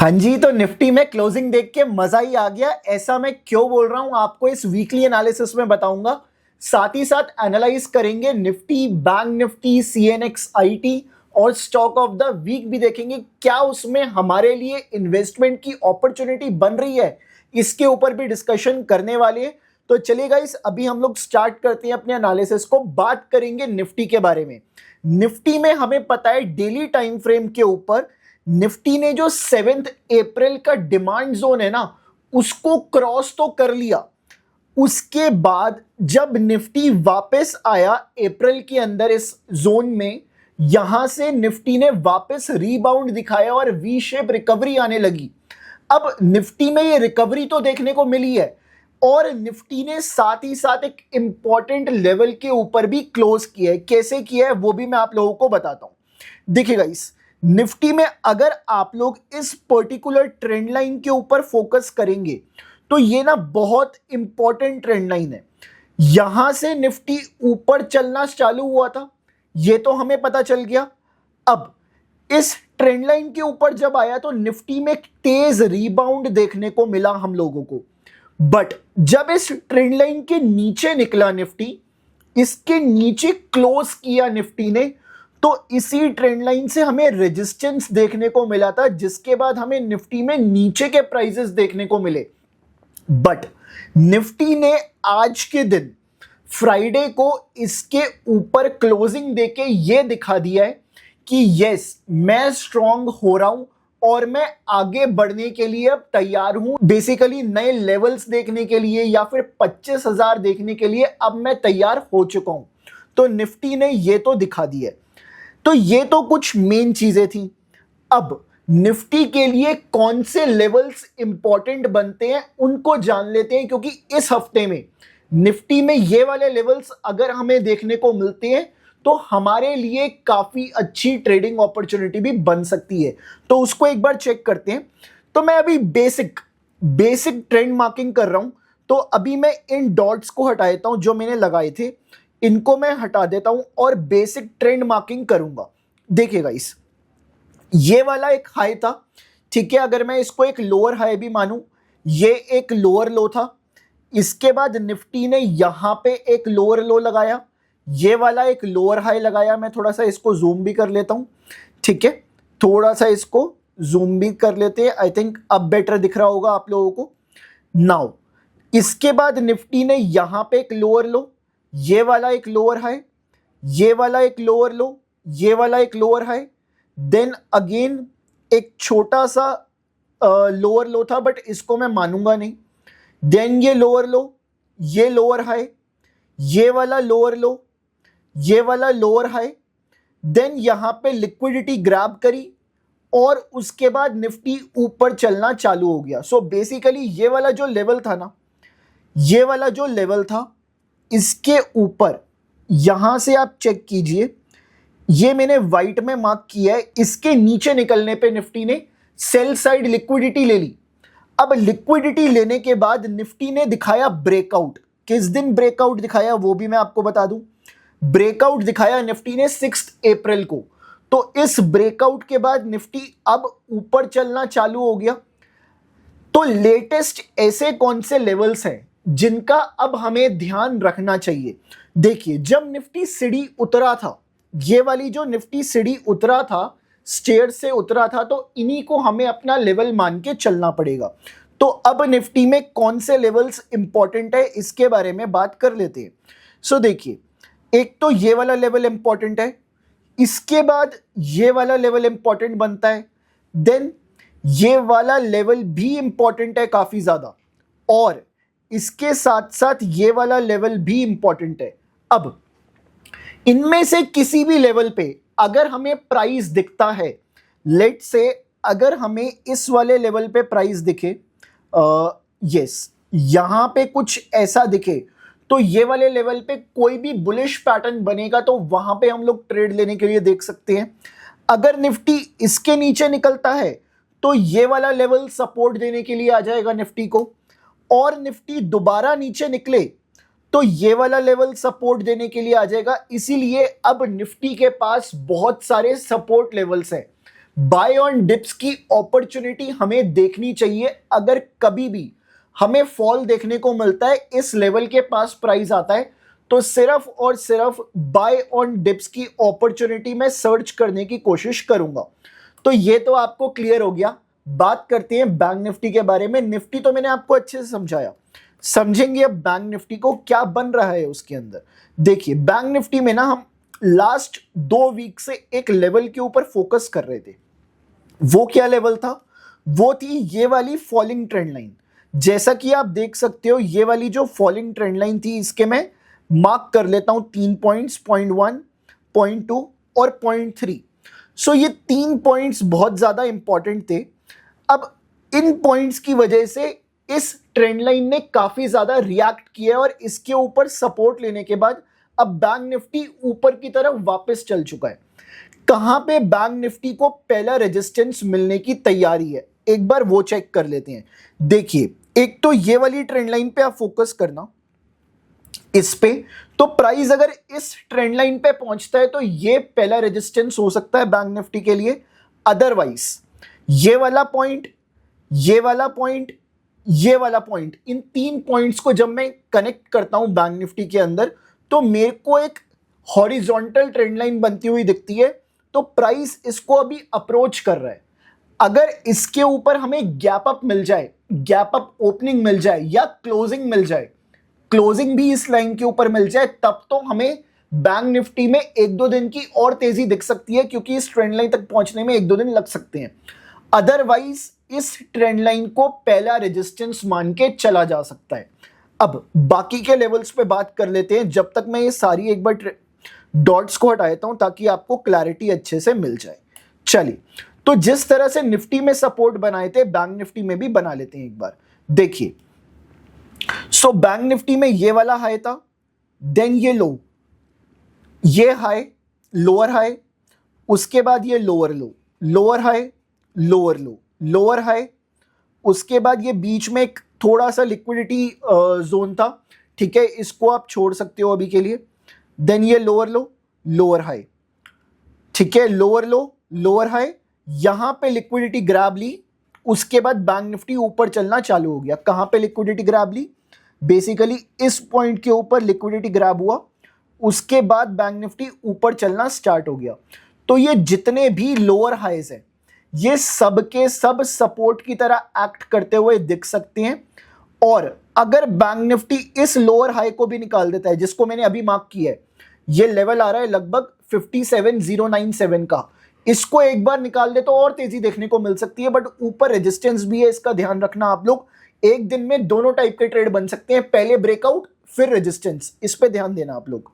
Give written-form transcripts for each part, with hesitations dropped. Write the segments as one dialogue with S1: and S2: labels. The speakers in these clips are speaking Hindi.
S1: हाँ जी, तो निफ्टी में क्लोजिंग देख के मजा ही आ गया। ऐसा मैं क्यों बोल रहा हूं आपको इस वीकली एनालिसिस में बताऊंगा। साथ ही साथ एनालाइज करेंगे Nifty, bank Nifty, CNX IT और स्टॉक ऑफ द वीक भी देखेंगे। क्या उसमें हमारे लिए इन्वेस्टमेंट की अपॉर्चुनिटी बन रही है, इसके ऊपर भी डिस्कशन करने वाले हैं। तो चलिए गाइस, अभी हम लोग स्टार्ट करते हैं अपने एनालिसिस को। बात करेंगे निफ्टी के बारे में। निफ्टी में हमें पता है डेली टाइम फ्रेम के ऊपर निफ्टी ने जो 7 अप्रैल का डिमांड जोन है ना, उसको क्रॉस तो कर लिया। उसके बाद जब निफ्टी वापस आया अप्रैल के अंदर इस जोन में, यहां से निफ्टी ने वापस रीबाउंड दिखाया और वी शेप रिकवरी आने लगी। अब निफ्टी में ये रिकवरी तो देखने को मिली है और निफ्टी ने साथ ही साथ एक इंपॉर्टेंट लेवल के ऊपर भी क्लोज किया है। कैसे किया है वो भी मैं आप लोगों को बताता हूं। देखिएगा, इस निफ्टी में अगर आप लोग इस पर्टिकुलर ट्रेंड लाइन के ऊपर फोकस करेंगे तो ये ना बहुत इंपॉर्टेंट ट्रेंड लाइन है। यहां से निफ्टी ऊपर चलना चालू हुआ था, ये तो हमें पता चल गया। अब इस ट्रेंड लाइन के ऊपर जब आया तो निफ्टी में एक तेज रीबाउंड देखने को मिला हम लोगों को। बट जब इस ट्रेंड लाइन के नीचे निकला निफ्टी, इसके नीचे क्लोज किया निफ्टी ने, तो इसी ट्रेंड लाइन से हमें रेजिस्टेंस देखने को मिला था, जिसके बाद हमें निफ्टी में नीचे के प्राइसेस देखने को मिले। बट निफ्टी ने आज के दिन फ्राइडे को इसके ऊपर क्लोजिंग देके ये दिखा दिया है कि यस, मैं स्ट्रांग हो रहा हूं और मैं आगे बढ़ने के लिए अब तैयार हूं। बेसिकली नए लेवल्स देखने के लिए या फिर 25,000 देखने के लिए अब मैं तैयार हो चुका हूं। तो निफ्टी ने ये तो दिखा दिया है। तो ये तो कुछ मेन चीजें थी। अब निफ्टी के लिए कौन से लेवल्स इंपॉर्टेंट बनते हैं उनको जान लेते हैं, क्योंकि इस हफ्ते में निफ्टी में ये वाले लेवल्स अगर हमें देखने को मिलते हैं तो हमारे लिए काफी अच्छी ट्रेडिंग अपॉर्चुनिटी भी बन सकती है। तो उसको एक बार चेक करते हैं। तो मैं अभी बेसिक ट्रेंड मार्किंग कर रहा हूं। तो अभी मैं इन डॉट्स को हटा देता हूं जो मैंने लगाए थे, इनको मैं हटा देता हूं और बेसिक ट्रेंड मार्किंग करूंगा। देखिएगा, इस ये वाला एक हाई था, ठीक है। अगर मैं इसको एक लोअर हाई भी मानूं, ये एक लोअर लो था। इसके बाद निफ्टी ने यहां पे एक लोअर लो लगाया, ये वाला एक लोअर हाई लगाया। मैं थोड़ा सा इसको जूम भी कर लेता हूं, ठीक है। थोड़ा सा इसको जूम भी कर लेते हैं। आई थिंक अब बेटर दिख रहा होगा आप लोगों को। नाउ इसके बाद निफ्टी ने यहां पे एक लोअर लो, ये वाला एक लोअर हाई, ये वाला एक लोअर लो, ये वाला एक लोअर हाई, देन अगेन एक छोटा सा लोअर लो था, बट इसको मैं मानूंगा नहीं। देन ये लोअर लो, ये लोअर हाई, ये वाला लोअर लो, ये वाला लोअर हाई, देन यहां पे लिक्विडिटी ग्रैब करी और उसके बाद निफ्टी ऊपर चलना चालू हो गया। सो बेसिकली ये वाला जो लेवल था ना, ये वाला जो लेवल था, इसके ऊपर यहां से आप चेक कीजिए, ये मैंने व्हाइट में मार्क किया है। इसके नीचे निकलने पे निफ्टी ने सेल साइड लिक्विडिटी ले ली। अब लिक्विडिटी लेने के बाद निफ्टी ने दिखाया ब्रेकआउट। किस दिन ब्रेकआउट दिखाया वो भी मैं आपको बता दूं। ब्रेकआउट दिखाया निफ्टी ने 6 अप्रैल को। तो इस ब्रेकआउट के बाद निफ्टी अब ऊपर चलना चालू हो गया। तो लेटेस्ट ऐसे कौन से लेवल्स हैं जिनका अब हमें ध्यान रखना चाहिए। देखिए, जब निफ्टी सीढ़ी उतरा था, ये वाली जो निफ्टी सीढ़ी उतरा था, स्टेयर से उतरा था, तो इन्हीं को हमें अपना लेवल मान के चलना पड़ेगा। तो अब निफ्टी में कौन से लेवल्स इंपॉर्टेंट है इसके बारे में बात कर लेते हैं। सो देखिए, एक तो ये वाला लेवल इंपॉर्टेंट है, इसके बाद ये वाला लेवल इंपॉर्टेंट बनता है, देन ये वाला लेवल भी इंपॉर्टेंट है काफी ज्यादा, और इसके साथ साथ ये वाला लेवल भी इंपॉर्टेंट है। अब इनमें से किसी भी लेवल पे अगर हमें प्राइस दिखता है, लेट से अगर हमें इस वाले लेवल पे प्राइस दिखे, यस, यहां पे कुछ ऐसा दिखे, तो ये वाले लेवल पे कोई भी बुलिश पैटर्न बनेगा तो वहां पे हम लोग ट्रेड लेने के लिए देख सकते हैं। अगर निफ्टी इसके नीचे निकलता है तो ये वाला लेवल सपोर्ट देने के लिए आ जाएगा निफ्टी को, और निफ्टी दोबारा नीचे निकले तो ये वाला लेवल सपोर्ट देने के लिए आ जाएगा। इसीलिए अब निफ्टी के पास बहुत सारे सपोर्ट लेवल्स हैं। बाय ऑन डिप्स की अपॉर्चुनिटी हमें देखनी चाहिए। अगर कभी भी हमें फॉल देखने को मिलता है, इस लेवल के पास प्राइस आता है, तो सिर्फ और सिर्फ बाय ऑन डिप्स की अपॉर्चुनिटी में सर्च करने की कोशिश करूंगा। तो ये तो आपको क्लियर हो गया। बात करते हैं बैंक निफ्टी के बारे में। निफ्टी तो मैंने आपको अच्छे से समझाया, समझेंगे अब बैंक निफ्टी को क्या बन रहा है उसके अंदर। देखिए बैंक निफ्टी में ना हम लास्ट 2 वीक से एक लेवल के ऊपर फोकस कर रहे थे। वो क्या लेवल था? वो थी ये वाली फॉलिंग ट्रेंड लाइन। जैसा कि आप देख सकते हो, ये वाली जो फॉलिंग ट्रेंड लाइन थी, इसके मैं मार्क कर लेता हूं 3 पॉइंट्स, 0.1, 0.2 और 0.3। सो ये 3 पॉइंट्स बहुत ज्यादा इंपॉर्टेंट थे। अब इन पॉइंट्स की वजह से इस ट्रेंड लाइन ने काफी ज्यादा रिएक्ट किया और इसके ऊपर सपोर्ट लेने के बाद अब बैंक निफ्टी ऊपर की तरफ वापस चल चुका है। कहां पे बैंक निफ्टी को पहला रेजिस्टेंस मिलने की तैयारी है, एक बार वो चेक कर लेते हैं। देखिए, एक तो ये वाली ट्रेंड लाइन पे आप फोकस करना, इस पे तो प्राइस अगर इस ट्रेंड लाइन पे पहुंचता है तो ये पहला रेजिस्टेंस हो सकता है बैंक निफ्टी के लिए। अदरवाइज ये वाला पॉइंट, ये वाला पॉइंट, ये वाला पॉइंट, इन 3 पॉइंट्स को जब मैं कनेक्ट करता हूं बैंक निफ्टी के अंदर, तो मेरे को एक हॉरिजॉन्टल ट्रेंड लाइन बनती हुई दिखती है। तो प्राइस इसको अभी अप्रोच कर रहा है। अगर इसके ऊपर हमें गैप अप मिल जाए, गैप अप ओपनिंग मिल जाए या क्लोजिंग मिल जाए, क्लोजिंग भी इस लाइन के ऊपर मिल जाए, तब तो हमें बैंक निफ्टी में 1-2 दिन की और तेजी दिख सकती है, क्योंकि इस ट्रेंड लाइन तक पहुंचने में 1-2 दिन लग सकते हैं। अदरवाइज इस ट्रेंड लाइन को पहला रेजिस्टेंस मान के चला जा सकता है। अब बाकी के लेवल्स पे बात कर लेते हैं, जब तक मैं ये सारी एक बार डॉट्स को हटाता हूं ताकि आपको क्लैरिटी अच्छे से मिल जाए। चलिए, तो जिस तरह से निफ्टी में सपोर्ट बनाए थे, बैंक निफ्टी में भी बना लेते हैं एक बार। देखिए, सो बैंक निफ्टी में ये वाला हाई था, देन ये लो, ये हाई, लोअर हाई, उसके बाद ये लोअर लो, लोअर हाई, लोअर लो, लोअर हाई, उसके बाद ये बीच में एक थोड़ा सा लिक्विडिटी जोन था, ठीक है, इसको आप छोड़ सकते हो अभी के लिए। देन ये लोअर लो, लोअर हाई, ठीक है, लोअर लो, लोअर हाई, यहां पे लिक्विडिटी ग्रैब ली, उसके बाद बैंक निफ्टी ऊपर चलना चालू हो गया। कहां पे लिक्विडिटी ग्रैब ली? बेसिकली इस पॉइंट के ऊपर लिक्विडिटी ग्रैब हुआ, उसके बाद बैंक निफ्टी ऊपर चलना स्टार्ट हो गया। तो ये जितने भी लोअर हाइज हैं, ये सब के सब सपोर्ट की तरह एक्ट करते हुए दिख सकते हैं। और अगर बैंक निफ्टी इस लोअर हाई को भी निकाल देता है, जिसको मैंने अभी मार्क किया है, ये लेवल आ रहा है लगभग 57097 का, इसको एक बार निकाल दे तो और तेजी देखने को मिल सकती है। बट ऊपर रेजिस्टेंस भी है, इसका ध्यान रखना आप लोग। एक दिन में दोनों टाइप के ट्रेड बन सकते हैं, पहले ब्रेकआउट फिर रेजिस्टेंस, इस पे ध्यान देना आप लोग।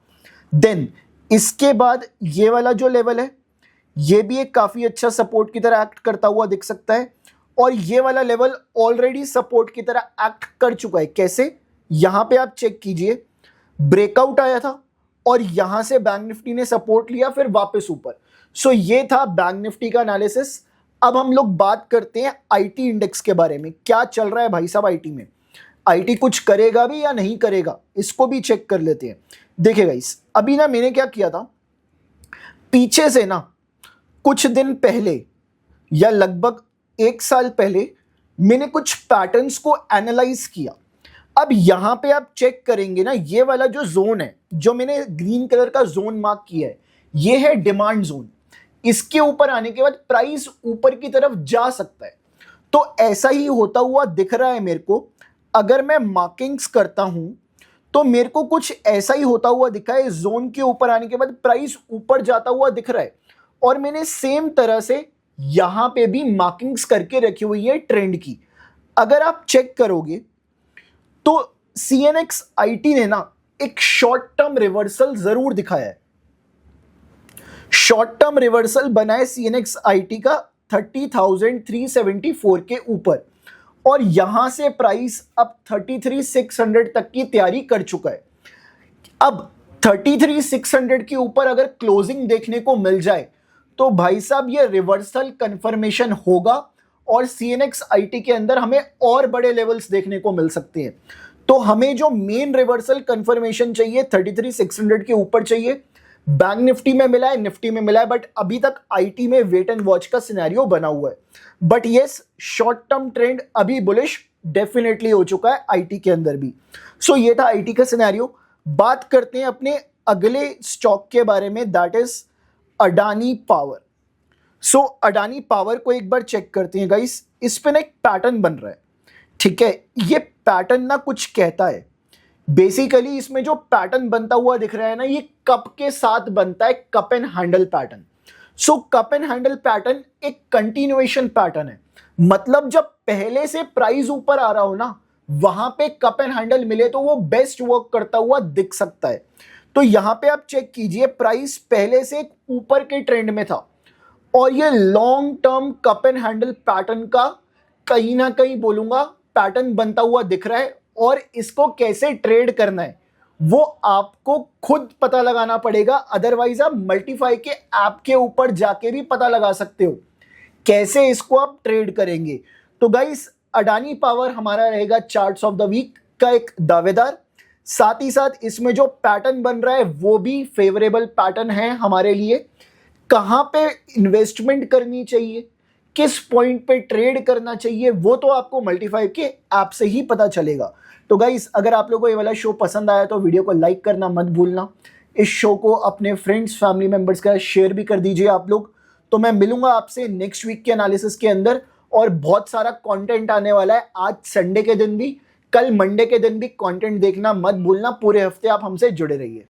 S1: देन इसके बाद ये वाला जो लेवल है, ये भी एक काफी अच्छा सपोर्ट की तरह एक्ट करता हुआ दिख सकता है। और ये वाला लेवल ऑलरेडी सपोर्ट की तरह एक्ट कर चुका है। कैसे? यहां पे आप चेक कीजिए, ब्रेकआउट आया था और यहां से बैंक निफ्टी ने सपोर्ट लिया, फिर वापस ऊपर। सो ये था बैंक निफ्टी का एनालिसिस। अब हम लोग बात करते हैं आईटी इंडेक्स के बारे में। क्या चल रहा है भाई साहब आईटी में? आईटी कुछ करेगा भी या नहीं करेगा, इसको भी चेक कर लेते हैं। देखिए गाइस, अभी ना मैंने क्या किया था, पीछे से ना कुछ दिन पहले या लगभग 1 साल पहले मैंने कुछ पैटर्न्स को एनालाइज किया। अब यहां पे आप चेक करेंगे ना, ये वाला जो जोन है, जो मैंने ग्रीन कलर का जोन मार्क किया है, ये है डिमांड जोन। इसके ऊपर आने के बाद प्राइस ऊपर की तरफ जा सकता है। तो ऐसा ही होता हुआ दिख रहा है मेरे को। अगर मैं मार्किंग्स करता हूं तो मेरे को कुछ ऐसा ही होता हुआ दिखा है। जोन के ऊपर आने के बाद प्राइस ऊपर जाता हुआ दिख रहा है। और मैंने सेम तरह से यहां पे भी मार्किंग्स करके रखी हुई है ट्रेंड की। अगर आप चेक करोगे तो सीएनएक्स आईटी ने ना एक शॉर्ट टर्म रिवर्सल जरूर दिखाया है। शॉर्ट टर्म रिवर्सल बना है सीएनएक्स आईटी का 30,374 के ऊपर, और यहां से प्राइस अब 33,600 तक की तैयारी कर चुका है। अब 33,600 के ऊपर अगर क्लोजिंग देखने को मिल जाए तो भाई साहब ये रिवर्सल कंफर्मेशन होगा और सीएनएक्स आईटी के अंदर हमें और बड़े लेवल्स देखने को मिल सकते हैं। तो हमें जो मेन रिवर्सल कंफर्मेशन चाहिए 33,600 के ऊपर चाहिए। बैंक निफ्टी में मिला है, निफ्टी में मिला है, बट अभी तक आईटी में वेट एंड वॉच का सिनेरियो बना हुआ है। But yes, short term trend अभी बुलिश डेफिनेटली हो चुका है आईटी के अंदर भी। सो ये था आईटी का सिनेरियो। बात करते हैं अपने अगले स्टॉक के बारे में, that is Adani power. So Adani power को एक बार चेक करते हैं गाइस। इस पे ना एक पैटर्न बन रहा है, ठीक है। ये पैटर्न ना कुछ कहता है। बेसिकली इसमें जो पैटर्न बनता हुआ दिख रहा है ना, ये कप के साथ बनता है, cup and handle pattern. So cup and handle pattern एक कंटिन्यूएशन पैटर्न है। मतलब जब पहले से प्राइस ऊपर आ रहा हो ना, वहां पे कप एंड हैंडल मिले तो वो बेस्ट वर्क करता हुआ दिख सकता है। तो यहां पे आप चेक कीजिए, प्राइस पहले से एक ऊपर के ट्रेंड में था और ये long term cup and handle pattern का कहीं ना कहीं बोलूंगा पैटर्न बनता हुआ दिख रहा है। और इसको कैसे ट्रेड करना है वो आपको खुद पता लगाना पड़ेगा, अदरवाइज आप मल्टीफाई के ऐप के ऊपर जाके भी पता लगा सकते हो कैसे इसको आप ट्रेड करेंगे। तो गाइस, अडानी पावर हमारा रहेगा चार्ट्स ऑफ द वीक का एक दावेदार। साथ ही साथ इसमें जो पैटर्न बन रहा है वो भी फेवरेबल पैटर्न है हमारे लिए। कहां पे इन्वेस्टमेंट करनी चाहिए, किस पॉइंट पे ट्रेड करना चाहिए, वो तो आपको मल्टीफाई के ऐप से ही पता चलेगा। तो गाइस, अगर आप लोगों को ये वाला शो पसंद आया तो वीडियो को लाइक करना मत भूलना। इस शो को अपने फ्रेंड्स फैमिली मेंबर्स के साथ शेयर भी कर दीजिए आप लोग। तो मैं मिलूंगा आपसे नेक्स्ट वीक के एनालिसिस के अंदर, और बहुत सारा कंटेंट आने वाला है। आज संडे के दिन भी, कल मंडे के दिन भी कंटेंट देखना मत भूलना। पूरे हफ्ते आप हमसे जुड़े रहिए।